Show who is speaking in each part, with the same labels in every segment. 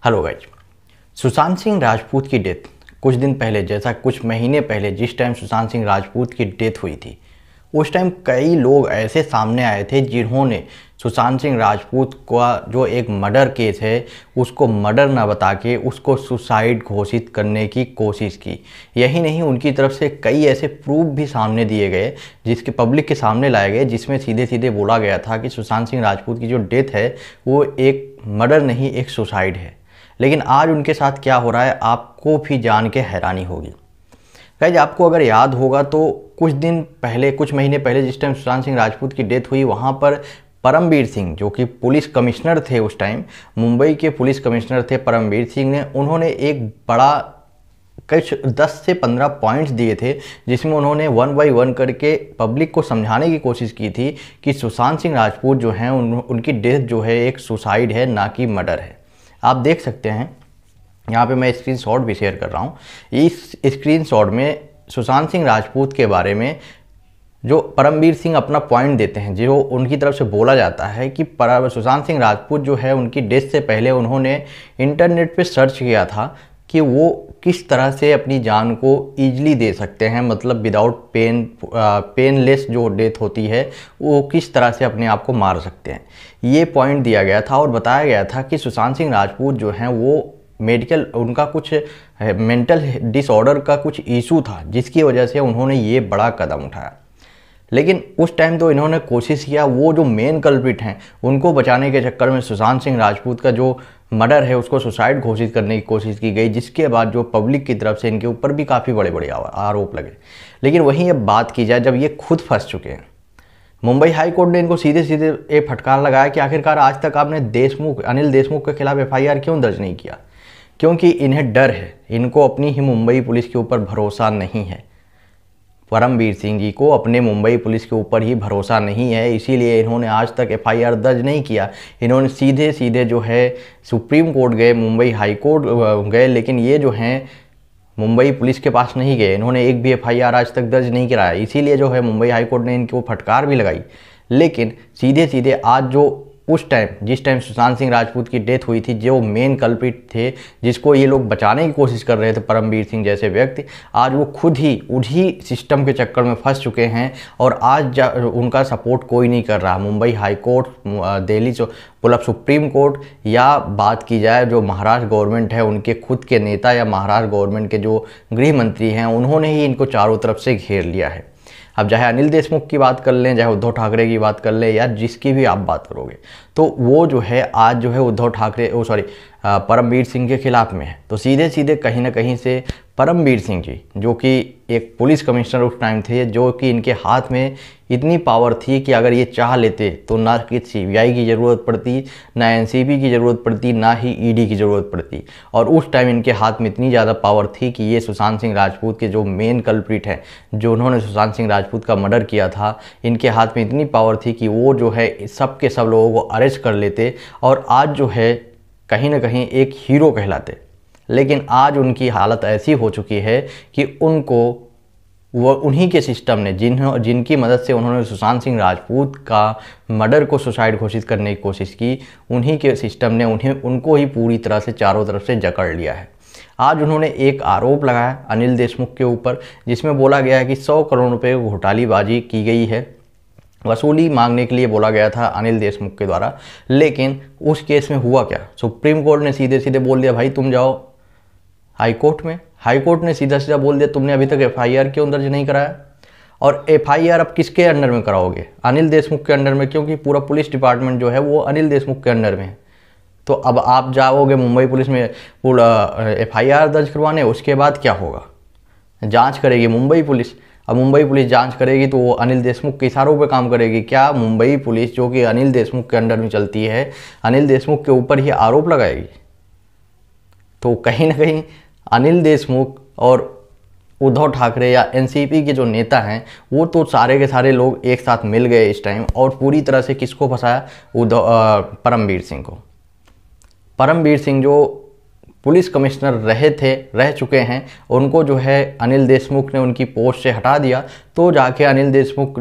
Speaker 1: Hello guys. Sushant Singh Rajput की death कुछ दिन पहले, जैसा कुछ महीने पहले जिस टाइम सुशांत सिंह राजपूत की डेथ हुई थी, उस टाइम कई लोग ऐसे सामने आए थे जिन्होंने सुशांत सिंह राजपूत का जो एक मर्डर केस है उसको मर्डर ना बता के उसको सुसाइड घोषित करने की कोशिश की। यही नहीं, उनकी तरफ से कई ऐसे प्रूफ भी सामने दिए गए, जिसके पब्लिक के सामने लाए गए, जिसमें सीधे सीधे बोला गया था कि सुशांत सिंह राजपूत की जो डेथ है वो एक मर्डर नहीं, एक सुसाइड है। लेकिन आज उनके साथ क्या हो रहा है आपको भी जान के हैरानी होगी। गाइज, आपको अगर याद होगा तो कुछ दिन पहले, कुछ महीने पहले जिस टाइम सुशांत सिंह राजपूत की डेथ हुई, वहाँ पर परमवीर सिंह जो कि पुलिस कमिश्नर थे उस टाइम, मुंबई के पुलिस कमिश्नर थे परमवीर सिंह ने, उन्होंने एक बड़ा कुछ 10 से 15 पॉइंट्स दिए थे जिसमें उन्होंने वन बाय वन करके पब्लिक को समझाने की कोशिश की थी कि सुशांत सिंह राजपूत जो हैं उनकी डेथ जो है एक सुसाइड है, ना कि मर्डर है। आप देख सकते हैं यहाँ पे मैं स्क्रीनशॉट भी शेयर कर रहा हूँ। इस स्क्रीनशॉट में सुशांत सिंह राजपूत के बारे में जो परमवीर सिंह अपना पॉइंट देते हैं, जो उनकी तरफ से बोला जाता है कि सुशांत सिंह राजपूत जो है उनकी डेथ से पहले उन्होंने इंटरनेट पे सर्च किया था कि वो किस तरह से अपनी जान को ईजिली दे सकते हैं, मतलब विदाउट पेन, पेनलेस जो डेथ होती है वो किस तरह से अपने आप को मार सकते हैं। ये पॉइंट दिया गया था और बताया गया था कि सुशांत सिंह राजपूत जो हैं वो मेडिकल, उनका कुछ मेंटल डिसऑर्डर का कुछ इशू था जिसकी वजह से उन्होंने ये बड़ा कदम उठाया। लेकिन उस टाइम तो इन्होंने कोशिश किया, वो जो मेन कल्प्रिट हैं उनको बचाने के चक्कर में सुशांत सिंह राजपूत का जो मर्डर है उसको सुसाइड घोषित करने की कोशिश की गई, जिसके बाद जो पब्लिक की तरफ से इनके ऊपर भी काफ़ी बड़े बड़े आरोप लगे। लेकिन वहीं अब बात की जाए, जब ये खुद फंस चुके हैं, मुंबई हाई कोर्ट ने इनको सीधे सीधे एक फटकार लगाया कि आखिरकार आज तक आपने अनिल देशमुख के खिलाफ FIR क्यों दर्ज नहीं किया। क्योंकि इन्हें डर है, इनको अपनी ही मुंबई पुलिस के ऊपर भरोसा नहीं है। परमवीर सिंह जी को अपने मुंबई पुलिस के ऊपर ही भरोसा नहीं है, इसीलिए इन्होंने आज तक FIR दर्ज नहीं किया। इन्होंने सीधे सीधे जो है सुप्रीम कोर्ट गए, मुंबई हाई कोर्ट गए, लेकिन ये जो हैं मुंबई पुलिस के पास नहीं गए। इन्होंने एक भी FIR आज तक दर्ज नहीं कराया, इसीलिए जो है मुंबई हाई कोर्ट ने इनको फटकार भी लगाई। लेकिन सीधे सीधे आज जो उस टाइम, जिस टाइम सुशांत सिंह राजपूत की डेथ हुई थी, जो मेन कल्प्रिट थे जिसको ये लोग बचाने की कोशिश कर रहे थे, परमवीर सिंह जैसे व्यक्ति, आज वो खुद ही उन्हीं सिस्टम के चक्कर में फंस चुके हैं और आज उनका सपोर्ट कोई नहीं कर रहा। मुंबई हाई कोर्ट, दिल्ली मतलब सुप्रीम कोर्ट, या बात की जाए जो महाराष्ट्र गवर्नमेंट है, उनके खुद के नेता या महाराष्ट्र गवर्नमेंट के जो गृह मंत्री हैं, उन्होंने ही इनको चारों तरफ से घेर लिया है। अब चाहे अनिल देशमुख की बात कर लें, चाहे उद्धव ठाकरे की बात कर लें, या जिसकी भी आप बात करोगे, तो वो जो है आज जो है उद्धव ठाकरे परमवीर सिंह के खिलाफ में है। तो सीधे सीधे कहीं ना कहीं से परमवीर सिंह जी, जो कि एक पुलिस कमिश्नर उस टाइम थे, जो कि इनके हाथ में इतनी पावर थी कि अगर ये चाह लेते तो ना कि CBI की ज़रूरत पड़ती, ना NCB की ज़रूरत पड़ती, ना ही ED की ज़रूरत पड़ती। और उस टाइम इनके हाथ में इतनी ज़्यादा पावर थी कि ये सुशांत सिंह राजपूत के जो मेन कल्प्रिट हैं, जो उन्होंने सुशांत सिंह राजपूत का मर्डर किया था, इनके हाथ में इतनी पावर थी कि वो जो है सब के सब लोगों को अरेस्ट कर लेते और आज जो है कहीं ना कहीं एक हीरो कहलाते। लेकिन आज उनकी हालत ऐसी हो चुकी है कि उनको वो उन्हीं के सिस्टम ने, जिनकी मदद से उन्होंने सुशांत सिंह राजपूत का मर्डर को सुसाइड घोषित करने की कोशिश की, उन्हीं के सिस्टम ने उनको ही पूरी तरह से चारों तरफ से जकड़ लिया है। आज उन्होंने एक आरोप लगाया अनिल देशमुख के ऊपर, जिसमें बोला गया है कि 100 करोड़ रुपये घोटालीबाजी की गई है, वसूली मांगने के लिए बोला गया था अनिल देशमुख के द्वारा। लेकिन उस केस में हुआ क्या, सुप्रीम कोर्ट ने सीधे सीधे बोल दिया भाई तुम जाओ हाई कोर्ट में। हाई कोर्ट ने सीधा सीधा बोल दिया तुमने अभी तक FIR क्यों दर्ज नहीं कराया। और FIR अब किसके अंडर में कराओगे, अनिल देशमुख के अंडर में, क्योंकि पूरा पुलिस डिपार्टमेंट जो है वो अनिल देशमुख के अंडर में है। तो अब आप जाओगे मुंबई पुलिस में पूरा FIR दर्ज करवाने, उसके बाद क्या होगा, जाँच करेगी मुंबई पुलिस। अब मुंबई पुलिस जांच करेगी तो वो अनिल देशमुख के इशारों पे काम करेगी। क्या मुंबई पुलिस, जो कि अनिल देशमुख के अंडर में चलती है, अनिल देशमुख के ऊपर ही आरोप लगाएगी? तो कहीं ना कहीं अनिल देशमुख और उद्धव ठाकरे या NCP के जो नेता हैं, वो तो सारे के सारे लोग एक साथ मिल गए इस टाइम और पूरी तरह से किसको फंसाया, परमवीर सिंह को। परमवीर सिंह जो पुलिस कमिश्नर रह चुके हैं, उनको जो है अनिल देशमुख ने उनकी पोस्ट से हटा दिया। तो जाके अनिल देशमुख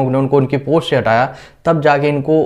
Speaker 1: ने उनकी पोस्ट से हटाया, तब जाके इनको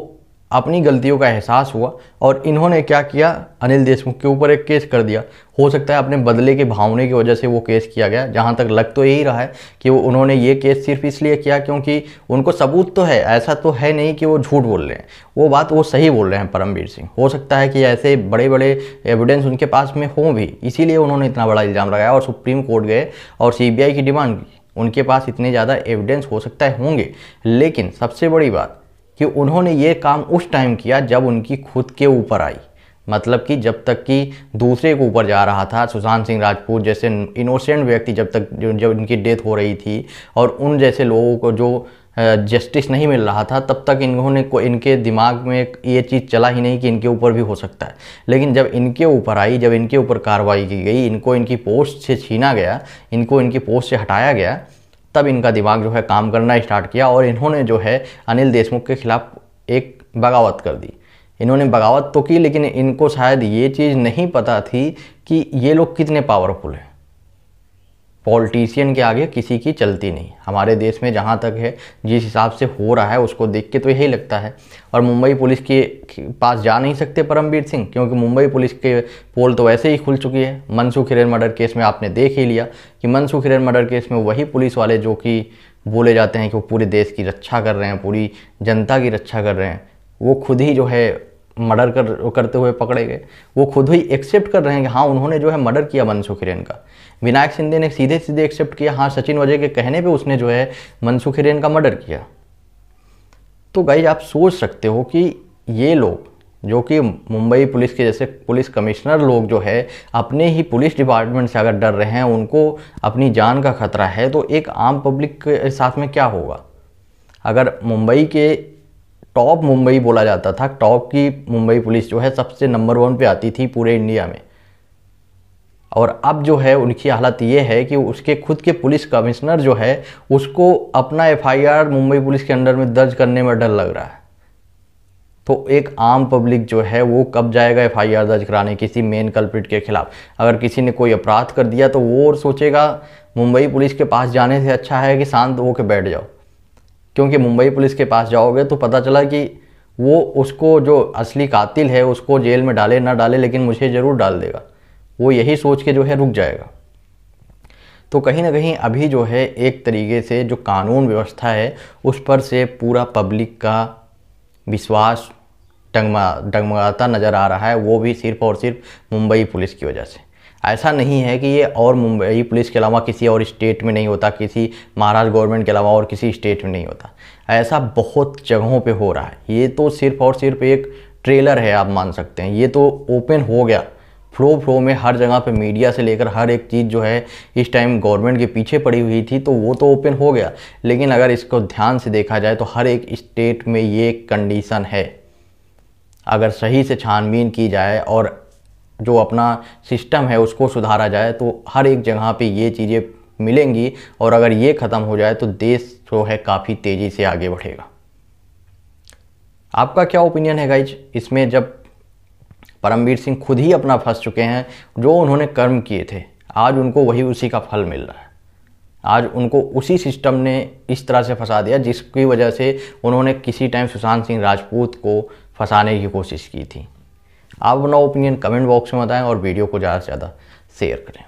Speaker 1: अपनी गलतियों का एहसास हुआ और इन्होंने क्या किया, अनिल देशमुख के ऊपर एक केस कर दिया। हो सकता है अपने बदले के भावने की वजह से वो केस किया गया। जहाँ तक लग तो यही रहा है कि उन्होंने ये केस सिर्फ इसलिए किया क्योंकि उनको सबूत तो है, ऐसा तो है नहीं कि वो झूठ बोल रहे हैं, वो बात वो सही बोल रहे हैं परमवीर सिंह। हो सकता है कि ऐसे बड़े बड़े एविडेंस उनके पास में हों भी, इसीलिए उन्होंने इतना बड़ा इल्ज़ाम लगाया और सुप्रीम कोर्ट गए और CBI की डिमांड की। उनके पास इतने ज़्यादा एविडेंस हो सकता है होंगे, लेकिन सबसे बड़ी बात कि उन्होंने ये काम उस टाइम किया जब उनकी खुद के ऊपर आई। मतलब कि जब तक कि दूसरे के ऊपर जा रहा था, सुशांत सिंह राजपूत जैसे इनोसेंट व्यक्ति जब इनकी डेथ हो रही थी और उन जैसे लोगों को जो जस्टिस नहीं मिल रहा था, तब तक इनके दिमाग में ये चीज़ चला ही नहीं कि इनके ऊपर भी हो सकता है। लेकिन जब इनके ऊपर आई, जब इनके ऊपर कार्रवाई की गई, इनको इनकी पोस्ट से छीना गया, इनको इनकी पोस्ट से हटाया गया, तब इनका दिमाग जो है काम करना स्टार्ट किया और इन्होंने जो है अनिल देशमुख के खिलाफ एक बगावत कर दी। इन्होंने बगावत तो की, लेकिन इनको शायद ये चीज़ नहीं पता थी कि ये लोग कितने पावरफुल हैं। पॉलिटिशियन के आगे किसी की चलती नहीं हमारे देश में, जहाँ तक है जिस हिसाब से हो रहा है उसको देख के तो यही लगता है। और मुंबई पुलिस के पास जा नहीं सकते परमवीर सिंह, क्योंकि मुंबई पुलिस के पोल तो वैसे ही खुल चुकी है। मनसुख हिरेन मर्डर केस में आपने देख ही लिया कि मनसुख हिरेन मर्डर केस में वही पुलिस वाले जो कि बोले जाते हैं कि वो पूरे देश की रक्षा कर रहे हैं, पूरी जनता की रक्षा कर रहे हैं, वो खुद ही जो है मर्डर करते हुए पकड़े गए। वो खुद ही एक्सेप्ट कर रहे हैं कि हाँ उन्होंने जो है मर्डर किया मनसुख हिरेन का। विनायक शिंदे ने सीधे सीधे एक्सेप्ट किया, हाँ सचिन वजय के कहने पे उसने जो है मनसुख हिरेन का मर्डर किया। तो गाइस आप सोच सकते हो कि ये लोग जो कि मुंबई पुलिस के जैसे पुलिस कमिश्नर लोग जो है अपने ही पुलिस डिपार्टमेंट से अगर डर रहे हैं, उनको अपनी जान का खतरा है, तो एक आम पब्लिक के साथ में क्या होगा। अगर मुंबई के टॉप मुंबई बोला जाता था, टॉप की मुंबई पुलिस जो है सबसे नंबर 1 पे आती थी पूरे इंडिया में, और अब जो है उनकी हालत ये है कि उसके खुद के पुलिस कमिश्नर जो है उसको अपना FIR मुंबई पुलिस के अंडर में दर्ज करने में डर लग रहा है। तो एक आम पब्लिक जो है वो कब जाएगा FIR दर्ज कराने किसी मेन कल्प्रिट के खिलाफ। अगर किसी ने कोई अपराध कर दिया तो वो सोचेगा मुंबई पुलिस के पास जाने से अच्छा है कि शांत होकर बैठ जाओ, क्योंकि मुंबई पुलिस के पास जाओगे तो पता चला कि वो उसको जो असली कातिल है उसको जेल में डाले ना डाले, लेकिन मुझे ज़रूर डाल देगा। वो यही सोच के जो है रुक जाएगा। तो कहीं ना कहीं अभी जो है एक तरीके से जो कानून व्यवस्था है उस पर से पूरा पब्लिक का विश्वास डगमगाता नज़र आ रहा है, वो भी सिर्फ और सिर्फ मुंबई पुलिस की वजह से। ऐसा नहीं है कि ये और मुंबई पुलिस के अलावा किसी और स्टेट में नहीं होता, किसी महाराष्ट्र गवर्नमेंट के अलावा और किसी स्टेट में नहीं होता। ऐसा बहुत जगहों पे हो रहा है। ये तो सिर्फ और सिर्फ एक ट्रेलर है, आप मान सकते हैं। ये तो ओपन हो गया फ्लो में, हर जगह पे मीडिया से लेकर हर एक चीज़ जो है इस टाइम गवर्नमेंट के पीछे पड़ी हुई थी, तो वो तो ओपन हो गया। लेकिन अगर इसको ध्यान से देखा जाए तो हर एक स्टेट में ये कंडीशन है। अगर सही से छानबीन की जाए और जो अपना सिस्टम है उसको सुधारा जाए तो हर एक जगह पे ये चीज़ें मिलेंगी, और अगर ये ख़त्म हो जाए तो देश जो है काफ़ी तेज़ी से आगे बढ़ेगा। आपका क्या ओपिनियन है गाइज इसमें, जब परमवीर सिंह खुद ही अपना फंस चुके हैं, जो उन्होंने कर्म किए थे आज उनको वही उसी का फल मिल रहा है। आज उनको उसी सिस्टम ने इस तरह से फंसा दिया जिसकी वजह से उन्होंने किसी टाइम सुशांत सिंह राजपूत को फंसाने की कोशिश की थी। आप अपना ओपिनियन कमेंट बॉक्स में बताएं और वीडियो को ज़्यादा से ज़्यादा शेयर करें।